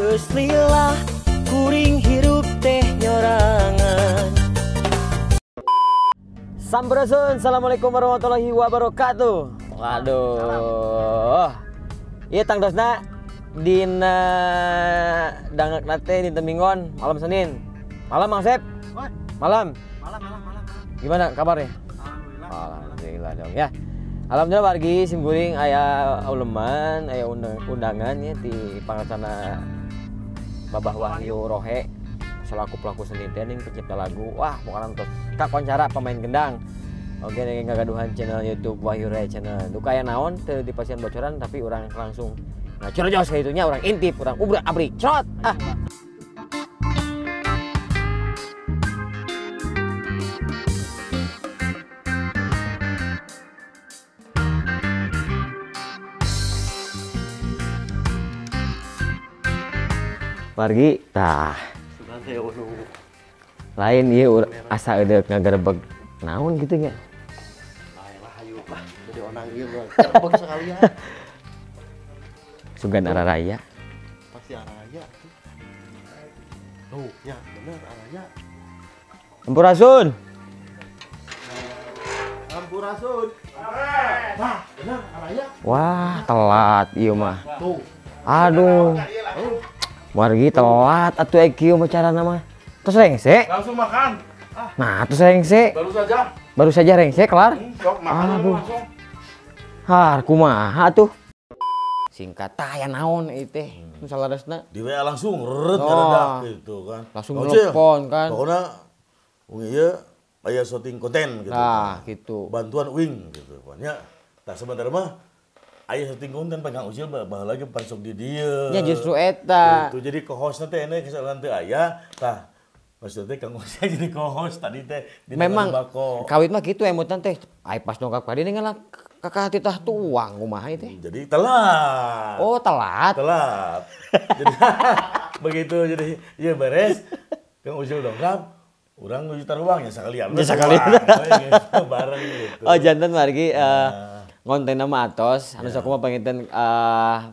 Geus lila kuring hirup teh nyorangan. Sampurasun, assalamualaikum warahmatullahi wabarakatuh. Waduh, iya tang dosna dina dangak nate dinten Minggon malam Senin. Malam Mang Sep. Malam. Malam. Gimana kabarnya? Alhamdulillah dong ya. Alhamdulillah wargi simkuring aya uleman, aya undangan ya di pangarsana Babah Wahyu Rohe selaku pelaku seni tening pencipta lagu. Wah, pokoknya untuk kakoncara pemain gendang. Oke, nih ngagaduhan channel YouTube Wahyu Rohe channel. Duka aya naon teu dipasieun bocoran tapi orang langsung ngacurjos kayitunya, orang intip, orang ubrak abrik. Crot. Ah. Margi, tah lain iya asa eudeuh ngagerebeg naon gitu nya. Lah hayu mah jadi onang ieu gerebeg sekalian. Sugan Araraya. Pasti Araraya. Tuh, ya bener Araraya. Ampurasun. Ampurasun. Nah, bener Araraya. Wah, telat ieu mah. Tuh. Aduh. Margi telat atuh kieu mah carana mah. Terus rengse. Langsung makan. Nah, terus rengse. Baru saja. Rengse kelar. Sok makan dulu langsung. Har kumaha atuh? Singkat aya naon ieu teh? Nu salaresna Di WA langsung reret Oh. ngeredak gitu kan. langsung Oh, Cil, nelpon kan. pokoknya ieu aya syuting konten gitu. Nah, kan. gitu. Bantuan wing gitu. Pokoknya tak sebentar mah aya syuting konten pegang usil baheula lagi pan sok di dieu. Ya justru eta. Gitu. Jadi co-hostna teh ene kesalahan teu aya. Tah maksudnya Kang Usil jadi co-host tadi teh di Memang bako. kawit mah gitu emutan teh. Ai pas nongkrong ka dieu ngalah kakak titah tuang kumaha teh. Jadi telat. Oh, telat. Telat. Jadi begitu jadi iya beres. Kang Usil dongkap, urang nuju taruangnya sakalian. Ya, sakalian. Gitu, bareng gitu. Oh, jantan margi ngonten nama atos anu sakumaha panginten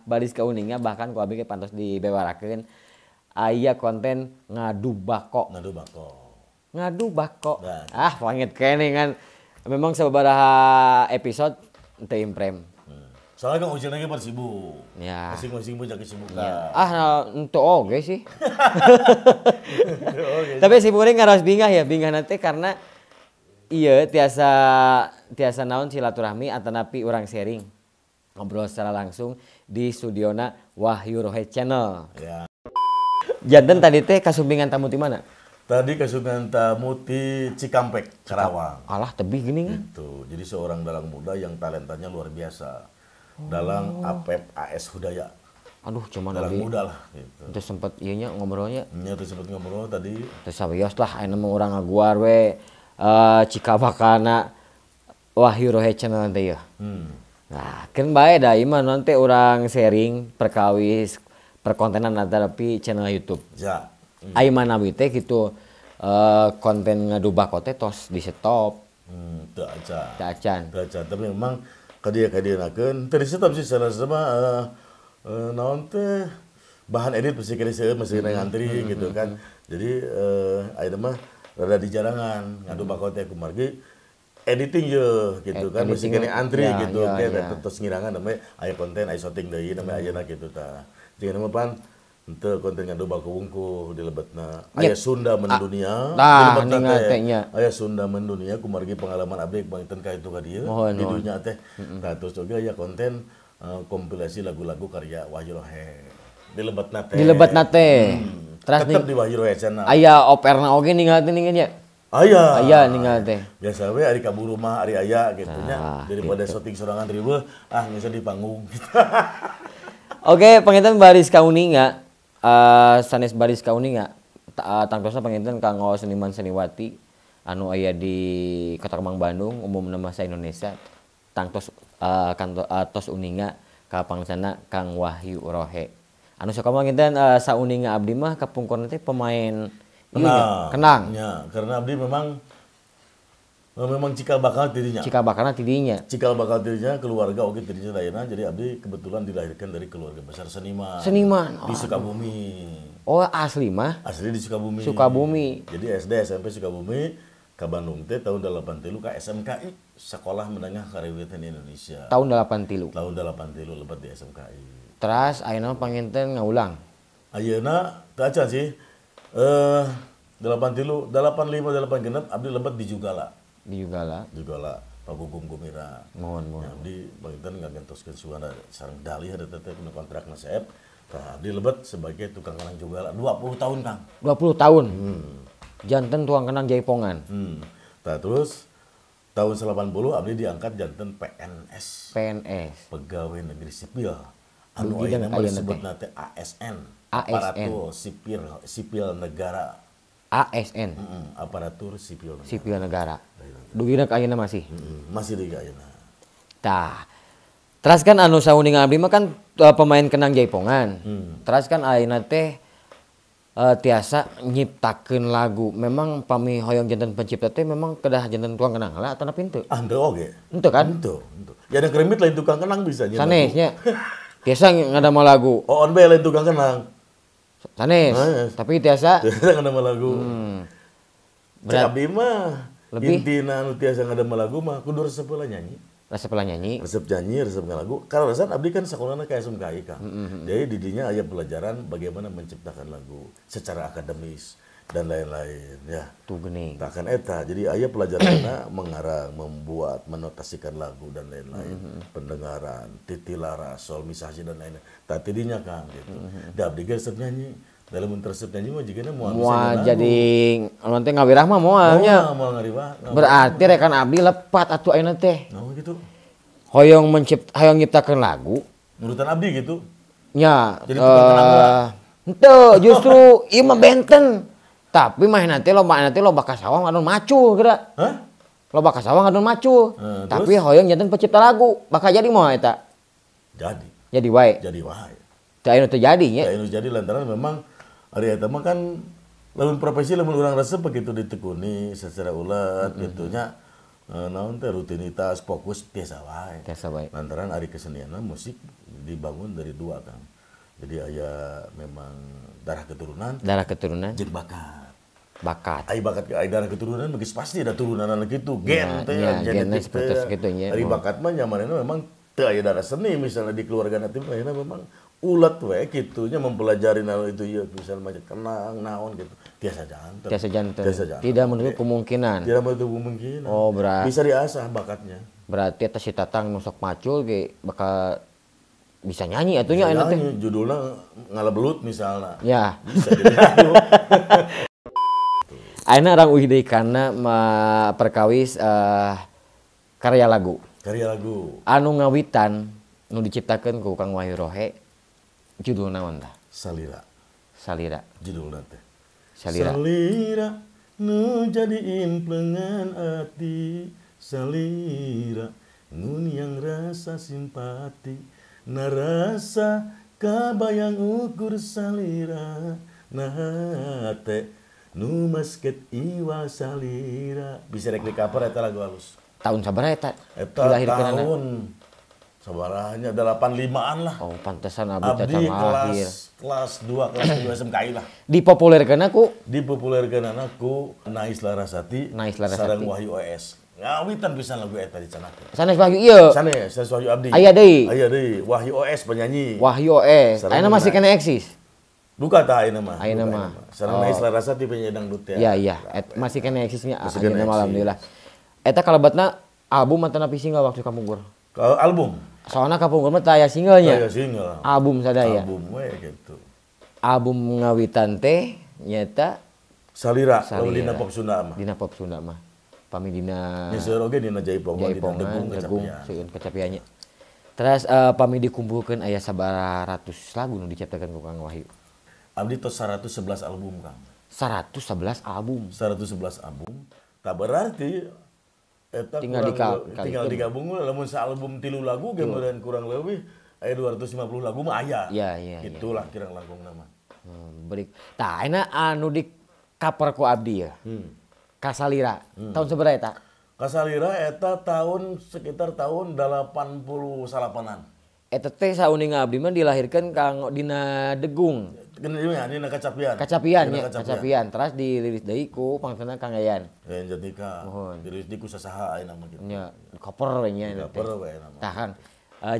baris kauningnya bahkan ku abi ge pantos dibewarakeun aya konten ngadu bako. Ngadu bako. Ngadu bako. Nah. Ah, pangit kene kan. Memang sabaraha episode teu imprem. Soalnya Kang Usil lagi pada sibuk. Ya. Masing-masing punya kesibukan. Ya. Ente oge sih. Tapi si Puring ngaros bingah ya, bingah nanti karena iya tiasa naon silaturahmi atanapi orang sharing ngobrol secara langsung di studiona Wahyu Rohe Channel. Ya. Janten tadi teh kasumbingan tamu di mana? Tadi kesukaan tamu di Cikampek, Karawang. Alah tebih gini kan. Gitu. Jadi seorang dalang muda yang talentanya luar biasa. Dalang Apep AS Hudaya. Aduh cuman Dalang tadi muda lah gitu. terus sempet ieunya ngobrolnya Nya tuh sempat ngobrol tadi. terus sawios lah aya mah urang ngaguar we Cikabakana Wahyu Rohe Channel teh ya. Nah, kan bae da ieu mah nanti urang sharing perkawis perkontenan antara pi channel YouTube. Ja. Ai manawi teh kitu konten ngadu bako teh tos di stop. Teu aca. Teu acan. Teu aca. Tapi memang kadieu-kadienakeun teu disetop sih sama naon teh bahan edit pasti kira mesti ngantri gitu kan. Jadi ayeuna mah rada di jarangan ngadu bako teh kumargi editing ye gitu kan mesti kene antri ya, gitu ya, teh ya. terus ngirangan namanya aya konten aya syuting deui namanya ayeuna gitu tah. Jeung mah pan henteu konten ngadu bako wungkuh di lebetna aya Sunda mendunia di lebetna teh aya Sunda mendunia kumargi pengalaman abdi bangten ka itu ka dieu di dunya teh. Tah terus oge aya konten kompilasi lagu-lagu karya Wahyu Rohe di lebetna teh. Di lebetna teh. Terus Tetep di Wahyu Rohe channel. Aya operna oge ninggal teh ningeun nya. Aya ninggal teh. Biasa we ari kaburu mah ari aya gitu nya. Daripada syuting sorangan riweuh geus di panggung gitu. Oke, panginten baris kauninga sanes baris kauninga tangtosna panginten kanggo seniman seniwati anu aya di Kota Kemang Bandung umumna masa Indonesia tangtos tos uninga ka pangsana Kang Wahyu Rohe. Anu sakumaha panginten sauninga abdi mah kapungkurna teh pemain kenang. Ya, karena abdi memang Memang cikal bakal dirinya. Cikal bakalna tidinya. Cikal bakal dirinya keluarga oke dirinya lainnya. Jadi abdi kebetulan dilahirkan dari keluarga besar seniman. Seniman. Di Sukabumi. Oh asli mah? Asli di Sukabumi. Sukabumi. Jadi SD SMP Sukabumi ke Bandung teh tahun 83 ke SMKI Sekolah Menengah Kawiwitan Indonesia. Tahun 83. Tahun 83 lebat di SMKI. Terus ayeuna panginten ngaulang. Ayeuna teu acan sih. 85 86 abdi lebat di Jugala. Di Jugala. Jugala Pak Gugum Gumira. Mohon. Ya, abdi panginten ngagentoskeun suara sareng dalih ada teh nu kontrakna saeb. Tah abdi lebat sebagai tukang kenang Jugala 20 tahun, Kang. 20 tahun. Janten tukang kenang jaipongan. Nah, terus tahun 80 abdi diangkat janten PNS. PNS. Pegawai Negeri Sipil. Anu Dugi dan ayeuna ayeuna disebut teh. teh ASN. ASN. Aparatur Sipil Negara. ASN. Aparatur Sipil Negara. Sipil negara. Dugina ka ayeuna masih. Masih di ayeuna. Tah. Terus kan anu sauning abdi mah kan pemain kenang jaipongan. Terus kan ayeuna teh tiasa nyiptakeun lagu. Memang pami hoyong janten pencipta teh memang kedah janten tukang kenang lah atau napi henteu? Henteu oge. Henteu kan? Henteu. Ya ada keremit lain tukang kenang bisa nya. Sanesnya. Tiasa ngadama lagu. On bae lain tukang kenang. Sanes. Tapi tiasa Ngadama lagu. Cek Berat. abdi mah Lebih? intina anu tiasa ngadama lagu mah kudu resep heula nyanyi. rasa pelah nyanyi. Resep nyanyi, resep ngalagu. Karena resep abdi kan sekolahnya kayak SMKI kan. Jadi didinya aya pelajaran bagaimana menciptakan lagu secara akademis dan lain-lain ya. Tuh geuning. Takkan eta. Jadi aya pelajaranna mengarang, membuat, menotasikan lagu dan lain-lain. Pendengaran, titilaras, solmisasi dan lain-lain. Tak tidinya kan gitu. Da abdi ge resep nyanyi. Dalam resep nyanyi mah jigana moal Moal jadi anu teh ngawirah mah moalnya. moal ngariwah. Berarti rekan abdi lepat atuh ayeuna teh. Nah, gitu. Hoyong nyiptakeun lagu. Nurutan abdi gitu. Nya Jadi tukang kenang heula. henteu justru ieu mah benten. Tapi mah nanti loba kasawang anu macu geura. Hah? Loba kasawang anu macu. Tapi terus? hoyong janten pencipta lagu. Bakal jadi moal eta. Jadi. Jadi wae. Jadi wae. Teu anu teu jadi nya. Ya ini jadi lantaran memang ari eta mah kan lamun profesi lamun urang resep begitu ditekuni secara ulet gitu nya. Naon teh rutinitas fokus biasa wae. Biasa wae. Lantaran ari kesenianna musik dibangun dari dua kan. Jadi aya memang darah keturunan Darah keturunan, jeung bakat. bakat. Ai bakat ai darah keturunan geus pasti ada turunan kitu gen teh nya, genna genetik seperti teh. segitu nya. Ari bakat mah nyamanna memang teu aya darah seni misalnya di keluarga natif ayeuna memang ulet we kitu nya mempelajari anu itu ieu misalnya macam kenang naon gitu. Tiasa janten. Tiasa janten. Tiasa janten. Tidak menutup kemungkinan. Tidak menutup kemungkinan. Oh, Bisa diasah bakatnya. berarti eta si Tatang nu sok macul ge bakal bisa nyanyi atunya ayeuna teh. Nyanyi, judulnya ngalebelut misalnya. Ya. Bisa jadi lagu. Ayeuna urang uih deui kana perkawis karya lagu. Karya lagu. Anu ngawitan nu diciptakeun ku Kang Wahyu Rohe judulna naon tah? Salira. Salira. Judulnya teh. Salira. Salira nu jadiin plengan ati. Salira ngunyang rasa simpati. Narasa kabayang ukur salira. Nah teh nu masket iwa salira. Bisa rek di cover eta lagu halus. Tahun sabaraha eta? Eta Dilahirkeunana? tahun sabarahnya 85-an lah. Oh, pantesan abdi Abdi teh lahir. kelas 2 SMKI lah. Dipopulerkeun aku Dipopulerkeun anakku Nais Larasati, Nais Larasati. sareng Wahyu OS. Ngawitan pisan lagu eta dicanakeun. sanes Wahyu ieu. Sanes Wahyu Abdi. Aya deui. Aya deui Wahyu OS penyanyi. Wahyu OS. Sareng Ayeuna masih Nais. kena eksis. Buka tah ayeuna mah. Ayeuna Buka mah. Sareng Oh. Nais Larasati penyanyi dangdut ya. Iya. Masih kena eksisnya. Masih kena Ayeuna mah eksis. alhamdulillah. Eta kalabatna album atau napi single waktu kapungkur. Kalau album. Soalnya kapungkur mah teu aya singlenya. Aya single. Album sadaya. Album we gitu. Album ngawitan teh nyata Salira, Salira. lalu dina pop Sunda mah. dina pop Sunda mah. Pami dina Nya seueur oge dina Jaipongan, dina Jaipongan, Degung Degung, kecapean. seueun kecapeannya. Terus pami dikumpulkeun aya sabaraha ratus lagu nu diciptakeun ku Kang Wahyu. Abdi tos 111 album Kang. 111 album. 111 album. Tak berarti eta Tinggal tinggal digabung lamun album 3 lagu gambaran kurang lebih aya 250 lagu mah aya. Iya. Itulah kirang langkung nama. Berik. Tah ayeuna anu di cover ku abdi ya. Kasalira. Tahun sabaraha eta? Kasalira eta tahun sekitar tahun 88-an. Eta teh sauning abdi mah dilahirkan Kang dina Degung. Dina Kacapian. Kacapian nya, Kacapian. Terus dirilis deui ku pangtena Kang Yayan. Yayan Jatnika. Dirilis di ku sasaha aya nama kitu. Nya, cover we nya. Cover we nama. Tah Kang,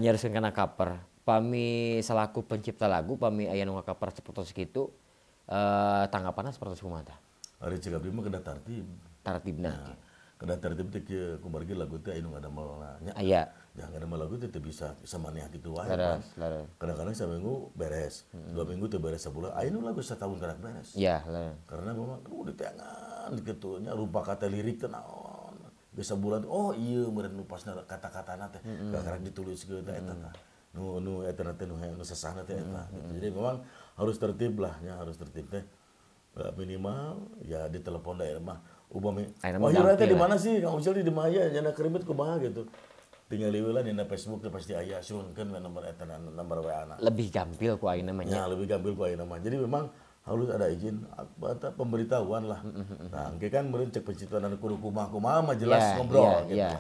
nyariskeun kana cover. Pami selaku pencipta lagu, pami aya nu ngacover sapertos kitu. Tanggapanna sapertos kumaha tah? Ari cek abdi mah kedah tartib. Tartibna. Kedah tartib teh kieu kumargi lagu teh anu ngadamel nya. Aya. Jangan ngadamel lagu teh bisa maneh kitu wae. Kadang-kadang saminggu beres. 2 minggu teh beres sabulan. Aya nu lagu satahun kada beres. Iya, Karena memang di tangan kitu nya rupa kata lirik teh naon. Bisa bulan oh iya meureun nu pasna kata-katana teh gara-gara dituliskeun teh eta tah. Nu eta teh nu sasahna teh eta. Jadi memang harus tertib lah nya, harus tertib teh. Minimal ya di telepon daerah mah upami oh iya teh di mana sih Kang Ucil di Maya nya kerimit kumaha gitu. Tinggal liweulah dina Facebook teh pasti aya sunkeun nomor eta nomor WA-na. Lebih gampil ku ayeuna mah nya. Ya, lebih gampil ku ayeuna mah. Jadi memang harus ada izin pemberitahuan lah. Nah, engke kan meureun cek penciptaan kudu kumaha mah jelas ngobrol gitu.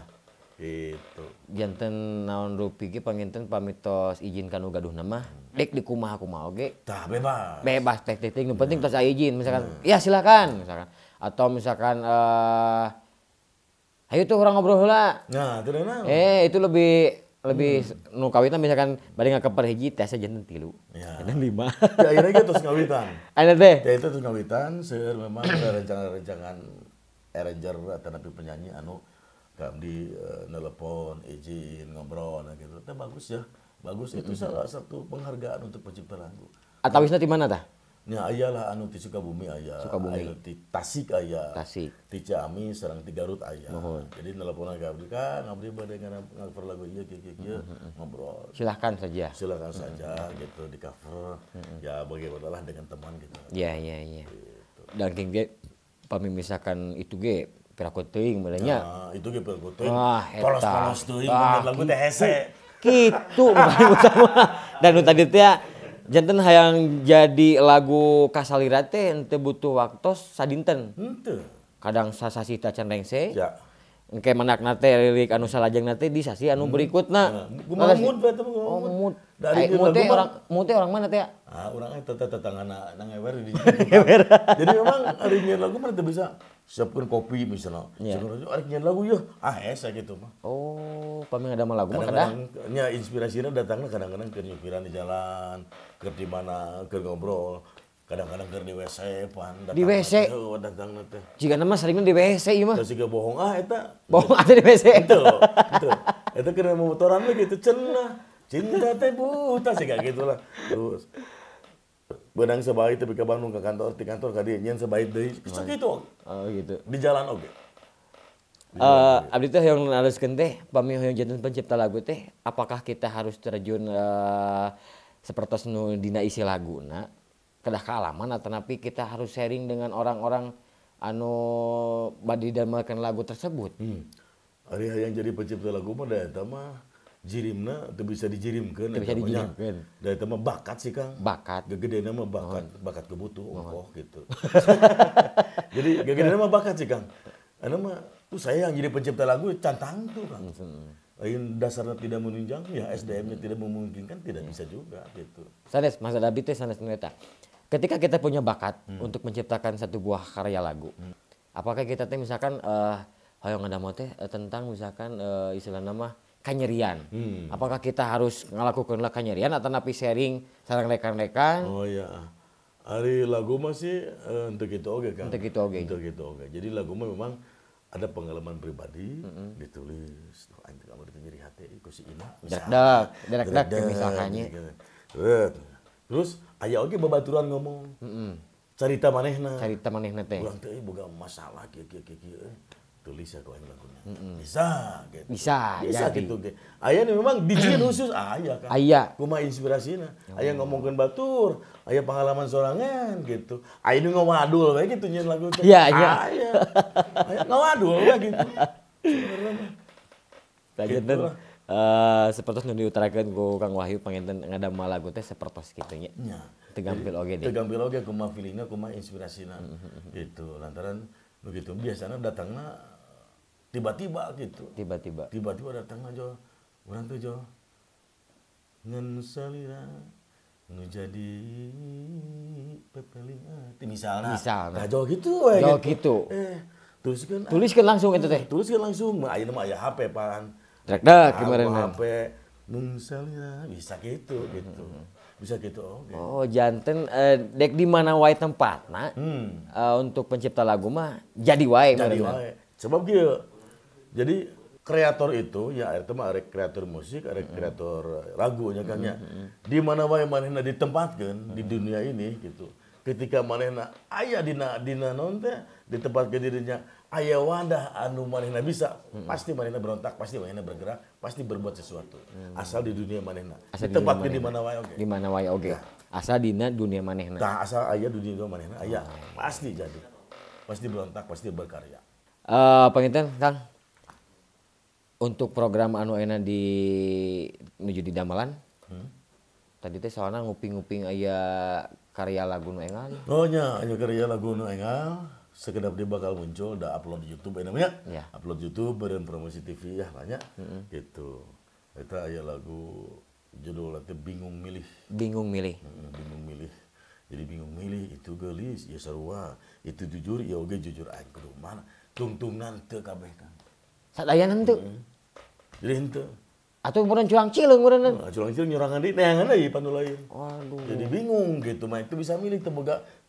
Gitu. Janten naon rupi ge panginten pamitos izin kanu gaduhna mah dek di kumaha-kumaha oge. Tah bebas. Bebas teh nu penting tos aya izin misalkan ya silakan misalkan atau misalkan ayo tuh orang ngobrol heula. Nah, teu naon. Itu lebih nu kawitan misalkan bade ngakeper hiji teh janten 3. Ya. Janten 5. Ya akhirnya gitu terus ngawitan. Ada teh. Ya itu terus ngawitan seueur memang ada rencana-rencangan arranger atau napi penyanyi anu di nelpon izin ngobrol gitu. Teh bagus ya. Bagus itu salah satu penghargaan untuk pencipta lagu. Atawisna di mana tah? Nya aya lah anu ti Sukabumi aya. Aya ti Tasik aya. Ti Ciamis sareng ti Garut aya. Jadi nelpon ka abdi kan abdi bade ngacover lagu ieu kieu ngobrol. Silahkan saja. Silakan saja gitu di cover. Ya bagaimana dengan teman gitu. Iya. Gitu. Dan king ge pami misalkan itu ge piraku teuing benernya. Nah, itu ge piraku teuing. Polos-polos teuing lagu teh hese. Kitu paling utama. Dan nu tadi teh janten hayang jadi lagu Kasalira teh henteu butuh waktos sadinten. Henteu. Kadang sasasi tacan rengse. Ya. Engke manakna teh lirik anu salajengna teh di sasi anu berikutna. Kumaha mood eta mah. Oh, mood. Dari mood teh orang mana teh? Urang eta tetanggana nang ewer di. Jadi memang ari nyian lagu mah teu bisa siapkeun kopi misalnya. Sebenarnya ari nyian lagu yeuh, hese gitu mah. Oh, pami ngadamel lagu mah kadah. Nya inspirasina datangna kadang-kadang keur nyupiran di jalan, keur di mana, keur ngobrol. Kadang-kadang keur di WC pan. Di WC. Datangna teh. Jika nama seringna di WC ieu mah. Terus juga bohong eta. Bohong atuh di WC. Itu. Eta keur motoran mah gitu cenah. Cinta teh buta sih kayak gitulah. Terus benang sebaik tapi ke Bandung ke kantor, di kantor ka dieu nyen sebaik deui. Kitu. Oh gitu. Di jalan oge. Abdi teh yang naruskeun teh pami hoyong janten pencipta lagu teh apakah kita harus terjun sapertos nu dina isi laguna kedah kaalaman atau napi kita harus sharing dengan orang-orang anu bade damelkeun lagu tersebut. Ari hayang jadi pencipta lagu mah da eta mah jirimna teu bisa dijirimkeun eta mah. Da eta mah bakat sih Kang. Bakat. Gegedena mah bakat kebutuh ongkoh gitu. Jadi gegedena mah bakat sih Kang. Anu mah tuh saya yang jadi pencipta lagu cantang tuh Kang. Lain dasarnya tidak menunjang ya SDM-nya tidak memungkinkan tidak bisa juga gitu. Sanes Mas Dabi teh sanes eta. Ketika kita punya bakat untuk menciptakan satu buah karya lagu. Apakah kita teh misalkan hoyong ngadamel teh tentang misalkan istilahna mah kanyerian. Apakah kita harus ngalakukeunlah kanyerian atau napi sharing sareng rekan-rekan? Oh iya. Ari lagu mah sih untuk itu oge Kang. Untuk itu oge. Jadi lagu mah memang ada pengalaman pribadi ditulis. Tuh aing kamu nyeri hati ku si Ina. Derak-derak misalkannya. Terus aya oge babaturan ngomong. Carita manehna teh. Urang teh boga masalah kieu tulis ya ku aing lagunya. Bisa gitu. Bisa gitu ge. Aya memang dijieun khusus aya Kang. Aya. Kumaha inspirasina. Aya ngomongkeun batur, aya pengalaman sorangan gitu. Aya nu ngawadul we gitu nyeun lagu teh. Iya. Aya ngawadul we gitu. Janten sapertos nu diutarakeun ku Kang Wahyu panginten ngadamel lagu teh sapertos kitu nya. Nya. Teu gampil oge deh. Teu gampil oge kumaha feelingna, kumaha inspirasina. Gitu. Lantaran begitu biasana datangna tiba-tiba gitu. Tiba-tiba Datang aja orang tuh jo ngan salira nu jadi pepeling hati misalnya. Nah jo gitu we. Jo gitu. Tuliskeun langsung itu teh. Tuliskeun langsung mah ayeuna mah aya HP pan. Dek kemarin HP nu salira bisa gitu. Bisa gitu. Okay. Oh, janten dek di mana wae tempatna. Untuk pencipta lagu mah jadi wae. Sebab kieu. Jadi kreator itu ya itu mah arek kreator musik, arek kreator lagu nya kan ya. Di mana wae manehna ditempatkeun di dunia ini gitu. Ketika manehna aya dina naon teh ditempatkeun dirinya aya wadah anu manehna bisa, pasti manehna berontak, pasti manehna bergerak, pasti berbuat sesuatu. Asal di dunia manehna. Ditempatkeun di mana wae oge. Di mana wae oge. Asal dina dunia manehna. Tah asal aya di dunia manehna aya, pasti jadi. Pasti berontak, pasti berkarya. Panginten Kang. Untuk program anu enak di menuju di Damelan, tadi teh soalnya nguping-nguping aya karya lagu nu engal. Oh nya, aya karya lagu nu engal, sekedap dia bakal muncul, udah upload di YouTube namanya. Ya. Upload YouTube, beren promosi TV ya banyak. Gitu. Eta aya lagu judul teh Bingung Milih. Bingung milih. Bingung milih. Jadi bingung milih itu gelis, ya sarua, itu jujur, ya oge jujur aing kudu mana. Tungtungan teu kabeh kan. Sadayanan tuh. Jadi henteu. Atau beneran culang cileung beneran. Culang cileung nyorangan di neangan deui panu lain. Waduh. Jadi bingung gitu mah itu bisa milih teu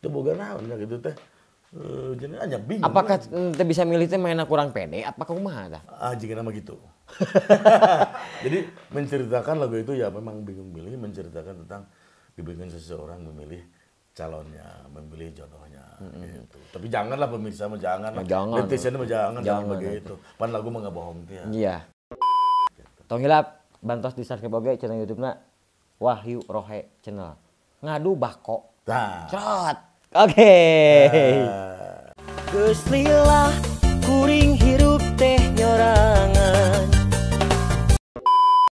boga naon nya gitu teh. Jadi hanya bingung. Apakah teu bisa milih teh mainna kurang pede apa kumaha tah? Jika nama gitu. Jadi menceritakan lagu itu ya memang bingung milih, menceritakan tentang kebingungan seseorang memilih calonnya, memilih jodohnya gitu. Tapi janganlah pemirsa mah janganlah. Netizen mah jangan begitu. Pan lagu mah enggak bohong teh. Iya. Tong hilap bantos di subscribe oge channel YouTube-na Wahyu Rohe Channel. Ngadu bako. Tah. Cerot. Oke. Gusti lah